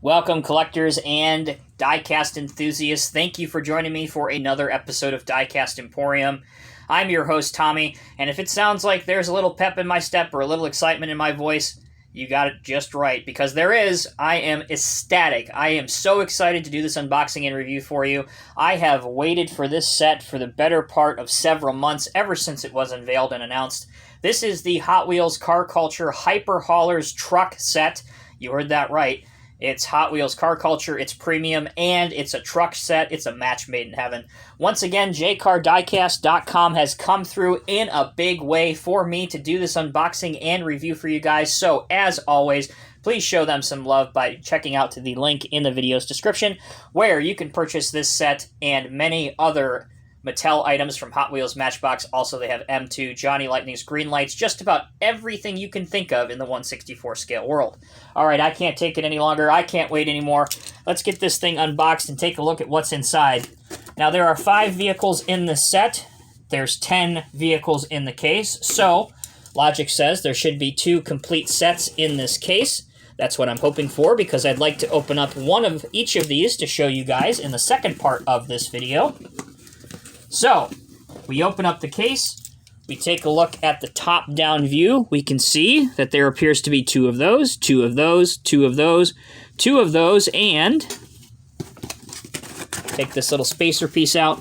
Welcome, collectors and diecast enthusiasts. Thank you for joining me for another episode of Diecast Emporium. I'm your host, Tommy, and if it sounds like there's a little pep in my step or a little excitement in my voice, you got it just right, because there is. I am ecstatic. I am so excited to do this unboxing and review for you. I have waited for this set for the better part of several months, ever since it was unveiled and announced. This is the Hot Wheels Car Culture Hyper Haulers Truck Set. You heard that right. It's Hot Wheels Car Culture, it's premium, and it's a truck set. It's a match made in heaven. Once again, Jcardiecast.com has come through in a big way for me to do this unboxing and review for you guys. So, as always, please show them some love by checking out the link in the video's description, where you can purchase this set and many other Mattel items from Hot Wheels Matchbox. Also, they have M2, Johnny Lightning's green lights, just about everything you can think of in the 1/64 scale world. All right, I can't take it any longer. I can't wait anymore. Let's get this thing unboxed and take a look at what's inside. Now, there are 5 vehicles in the set. There's 10 vehicles in the case. So, logic says there should be 2 complete sets in this case. That's what I'm hoping for, because I'd like to open up one of each of these to show you guys in the second part of this video. So, we open up the case, we take a look at the top-down view. We can see that there appears to be 2 of those, 2 of those, 2 of those, 2 of those, and take this little spacer piece out.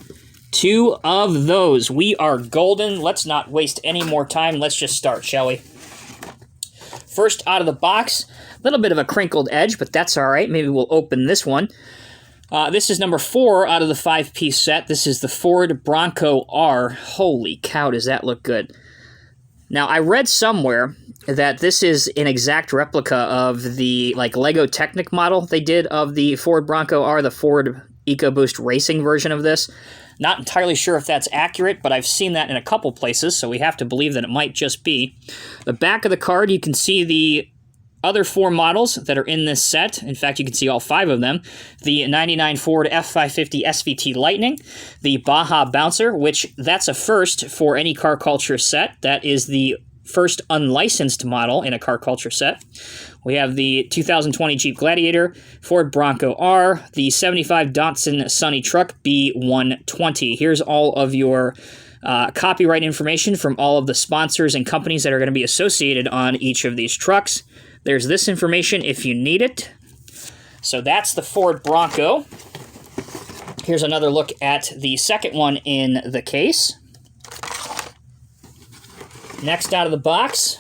2 of those. We are golden. Let's not waste any more time. Let's just start, shall we? First out of the box, a little bit of a crinkled edge, but that's all right. Maybe we'll open this one. This is number 4 out of the 5-piece set. This is the Ford Bronco R. Holy cow, does that look good. Now, I read somewhere that this is an exact replica of the Lego Technic model they did of the Ford Bronco R, the Ford EcoBoost Racing version of this. Not entirely sure if that's accurate, but I've seen that in a couple places, so we have to believe that it might just be. The back of the card, you can see the other 4 models that are in this set. In fact, you can see all 5 of them. The 99 Ford F550 SVT Lightning, the Baja Bouncer, which that's a first for any Car Culture set. That is the first unlicensed model in a Car Culture set. We have the 2020 Jeep Gladiator, Ford Bronco R, the 75 Datsun Sunny Truck B120. Here's all of your copyright information from all of the sponsors and companies that are going to be associated on each of these trucks. There's this information if you need it. So that's the Ford Bronco. Here's another look at the second one in the case. Next out of the box,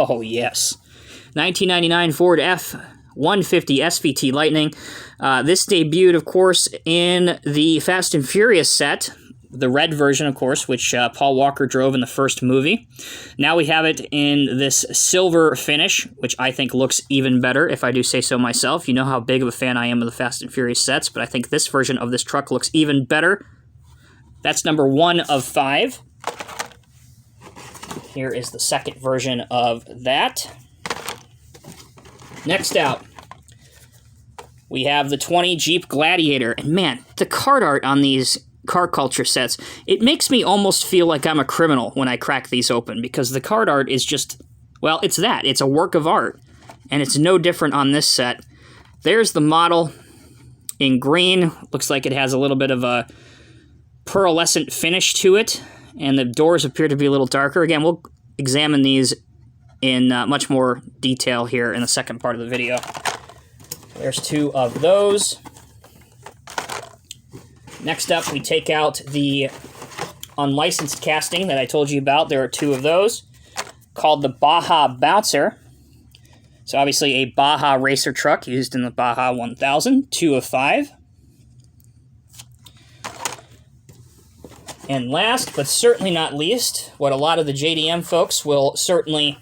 oh yes, 1999 Ford F-150 SVT Lightning. This debuted, of course, in the Fast and Furious set. The red version, of course, which Paul Walker drove in the first movie. Now we have it in this silver finish, which I think looks even better, if I do say so myself. You know how big of a fan I am of the Fast and Furious sets, but I think this version of this truck looks even better. That's number 1 of 5. Here is the second version of that. Next out, we have the 20 Jeep Gladiator. And man, the card art on these Car Culture sets, it makes me almost feel like I'm a criminal when I crack these open, because the card art is just, well, it's that. It's a work of art, and it's no different on this set. There's the model in green. Looks like it has a little bit of a pearlescent finish to it, and the doors appear to be a little darker. Again, we'll examine these in much more detail here in the second part of the video. There's 2 of those. Next up, we take out the unlicensed casting that I told you about. There are 2 of those, called the Baja Bouncer. So obviously a Baja racer truck used in the Baja 1000, 2 of 5. And last, but certainly not least, what a lot of the JDM folks will certainly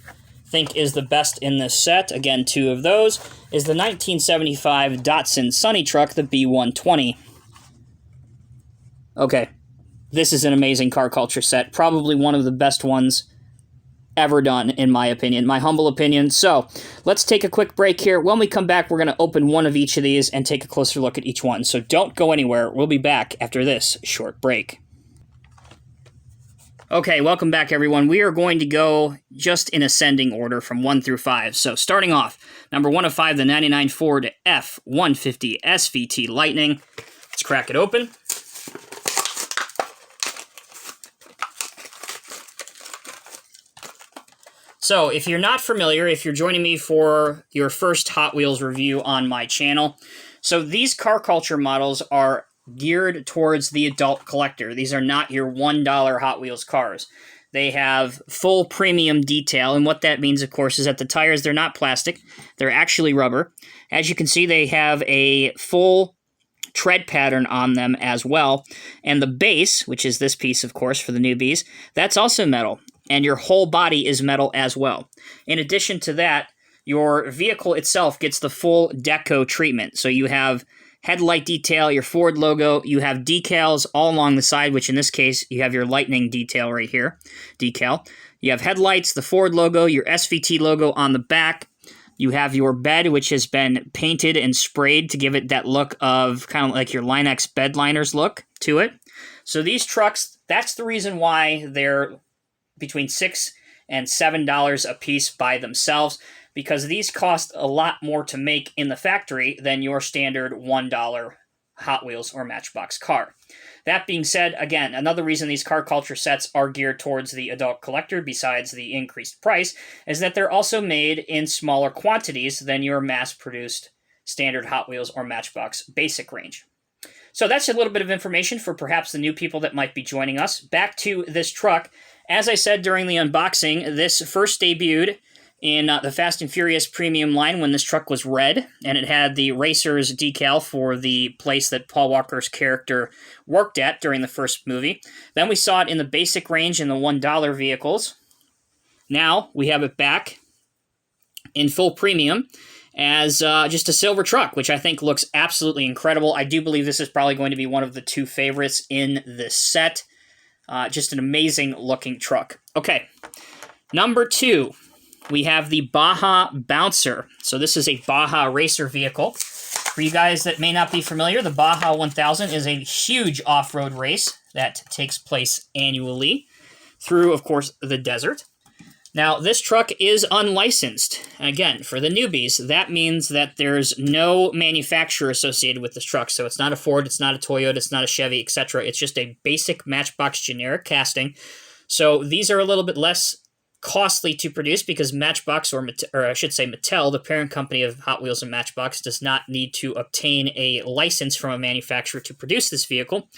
think is the best in this set, again 2 of those, is the 1975 Datsun Sunny Truck, the B120. Okay, this is an amazing Car Culture set. Probably one of the best ones ever done, in my opinion, my humble opinion. So, let's take a quick break here. When we come back, we're going to open one of each of these and take a closer look at each one. So don't go anywhere. We'll be back after this short break. Okay, welcome back, everyone. We are going to go just in ascending order from 1 through 5. So starting off, number 1 of 5, the 99 Ford F-150 SVT Lightning. Let's crack it open. So if you're not familiar, if you're joining me for your first Hot Wheels review on my channel, so these car culture models are geared towards the adult collector. These are not your $1 Hot Wheels cars. They have full premium detail, and what that means, of course, is that the tires, they're not plastic. They're actually rubber. As you can see, they have a full tread pattern on them as well. And the base, which is this piece, of course, for the newbies, that's also metal. And your whole body is metal as well. In addition to that, your vehicle itself gets the full deco treatment. So you have headlight detail, your Ford logo, you have decals all along the side, which in this case, you have your Lightning detail right here, decal. You have headlights, the Ford logo, your SVT logo on the back. You have your bed, which has been painted and sprayed to give it that look of kind of like your Line-X bed liners look to it. So these trucks, that's the reason why they're between $6 and $7 a piece by themselves, because these cost a lot more to make in the factory than your standard $1 Hot Wheels or Matchbox car. That being said, again, another reason these car culture sets are geared towards the adult collector, besides the increased price, is that they're also made in smaller quantities than your mass-produced standard Hot Wheels or Matchbox basic range. So that's a little bit of information for perhaps the new people that might be joining us. Back to this truck. As I said during the unboxing, this first debuted in the Fast and Furious premium line when this truck was red, and it had the Racers decal for the place that Paul Walker's character worked at during the first movie. Then we saw it in the basic range in the $1 vehicles. Now we have it back in full premium as just a silver truck, which I think looks absolutely incredible. I do believe this is probably going to be one of the 2 favorites in this set. Just an amazing looking truck. Okay, number 2. We have the Baja Bouncer. So this is a Baja racer vehicle. For you guys that may not be familiar, the Baja 1000 is a huge off-road race that takes place annually through, of course, the desert. Now, this truck is unlicensed. Again, for the newbies, that means that there's no manufacturer associated with this truck. So it's not a Ford, it's not a Toyota, it's not a Chevy, etc. It's just a basic Matchbox generic casting. So these are a little bit less costly to produce because Matchbox, or I should say Mattel, the parent company of Hot Wheels and Matchbox, does not need to obtain a license from a manufacturer to produce this vehicle.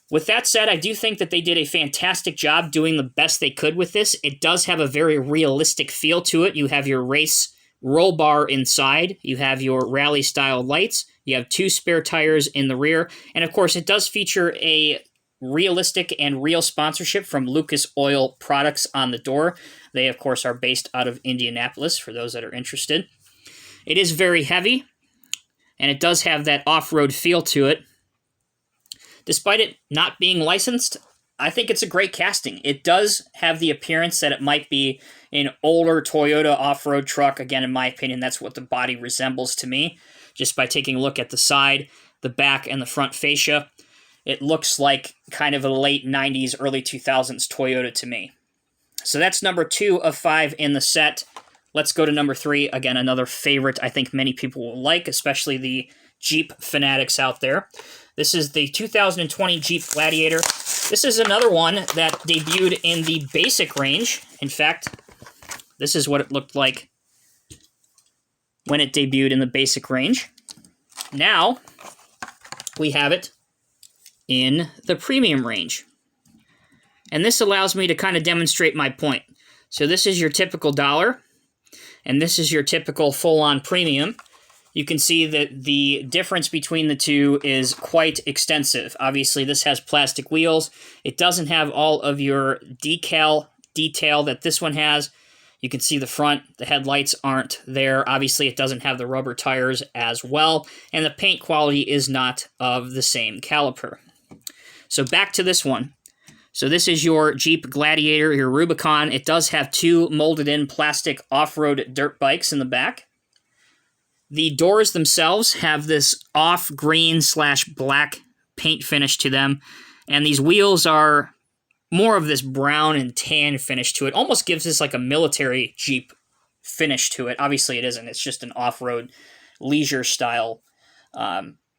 With that said, I do think that they did a fantastic job doing the best they could with this. It does have a very realistic feel to it. You have your race roll bar inside. You have your rally-style lights. You have 2 spare tires in the rear. And of course, it does feature a realistic and real sponsorship from Lucas Oil Products on the door. They, of course, are based out of Indianapolis, for those that are interested. It is very heavy, and it does have that off-road feel to it. Despite it not being licensed, I think it's a great casting. It does have the appearance that it might be an older Toyota off-road truck. Again, in my opinion, that's what the body resembles to me. Just by taking a look at the side, the back, and the front fascia, it looks like kind of a late 90s, early 2000s Toyota to me. So that's number 2 of 5 in the set. Let's go to number 3. Again, another favorite I think many people will like, especially the Jeep fanatics out there. This is the 2020 Jeep Gladiator. This is another one that debuted in the basic range. In fact, this is what it looked like when it debuted in the basic range. Now, we have it in the premium range. And this allows me to kind of demonstrate my point. So this is your typical dollar, and this is your typical full-on premium. You can see that the difference between the two is quite extensive. Obviously, this has plastic wheels. It doesn't have all of your decal detail that this one has. You can see the front, the headlights aren't there. Obviously, it doesn't have the rubber tires as well, and the paint quality is not of the same caliber. So back to this one. So this is your Jeep Gladiator, your Rubicon. It does have 2 molded-in plastic off-road dirt bikes in the back. The doors themselves have this off-green/black paint finish to them, and these wheels are more of this brown and tan finish to it. Almost gives this like a military Jeep finish to it. Obviously it isn't. It's just an off-road leisure style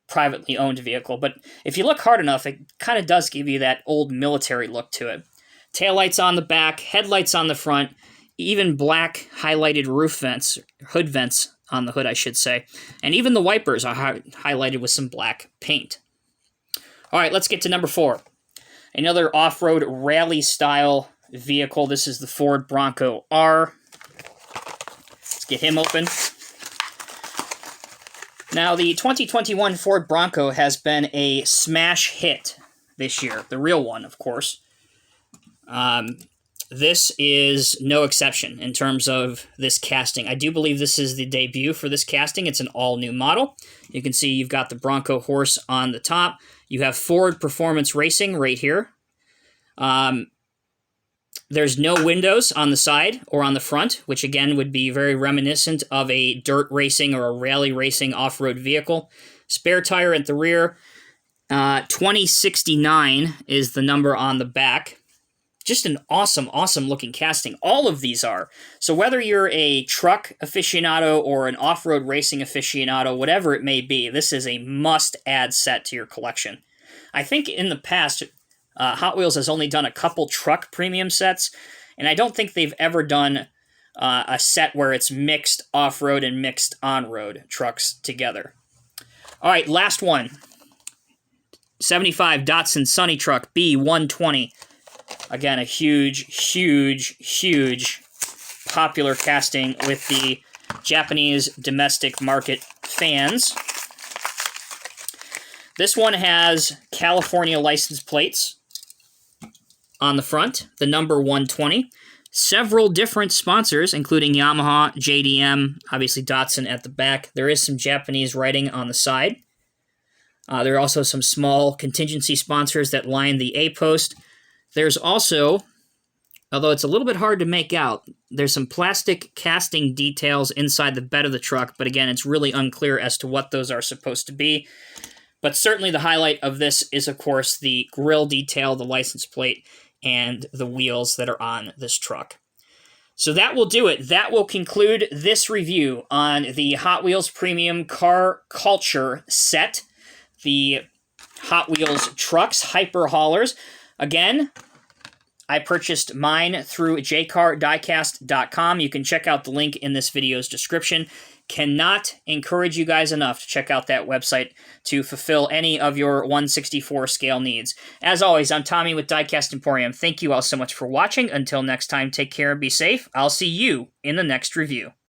privately owned vehicle. But if you look hard enough, it kind of does give you that old military look to it. Taillights on the back, headlights on the front, even black highlighted roof vents, hood vents on the hood, I should say. And even the wipers are highlighted with some black paint. All right, let's get to number 4. Another off-road rally-style vehicle. This is the Ford Bronco R. Let's get him open. Now, the 2021 Ford Bronco has been a smash hit this year. The real one, of course. This is no exception in terms of this casting. I do believe this is the debut for this casting. It's an all-new model. You can see you've got the Bronco horse on the top. You have Ford Performance Racing right here. There's no windows on the side or on the front, which again would be very reminiscent of a dirt racing or a rally racing off-road vehicle. Spare tire at the rear. 2069 is the number on the back. Just an awesome, awesome looking casting. All of these are. So whether you're a truck aficionado or an off-road racing aficionado, whatever it may be, this is a must-add set to your collection. I think in the past, Hot Wheels has only done a couple truck premium sets, and I don't think they've ever done a set where it's mixed off-road and mixed on-road trucks together. All right, last one. 75 Datsun Sunny Truck B120. Again, a huge, huge, huge popular casting with the Japanese domestic market fans. This one has California license plates on the front, the number 120. Several different sponsors, including Yamaha, JDM, obviously Datsun at the back. There is some Japanese writing on the side. There are also some small contingency sponsors that line the A-post. There's also, although it's a little bit hard to make out, there's some plastic casting details inside the bed of the truck, but again, it's really unclear as to what those are supposed to be. But certainly the highlight of this is, of course, the grille detail, the license plate, and the wheels that are on this truck. So that will do it. That will conclude this review on the Hot Wheels Premium Car Culture set, the Hot Wheels trucks, hyper haulers. Again, I purchased mine through Jcardiecast.com. You can check out the link in this video's description. Cannot encourage you guys enough to check out that website to fulfill any of your 1/64 scale needs. As always, I'm Tommy with Diecast Emporium. Thank you all so much for watching. Until next time, take care and be safe. I'll see you in the next review.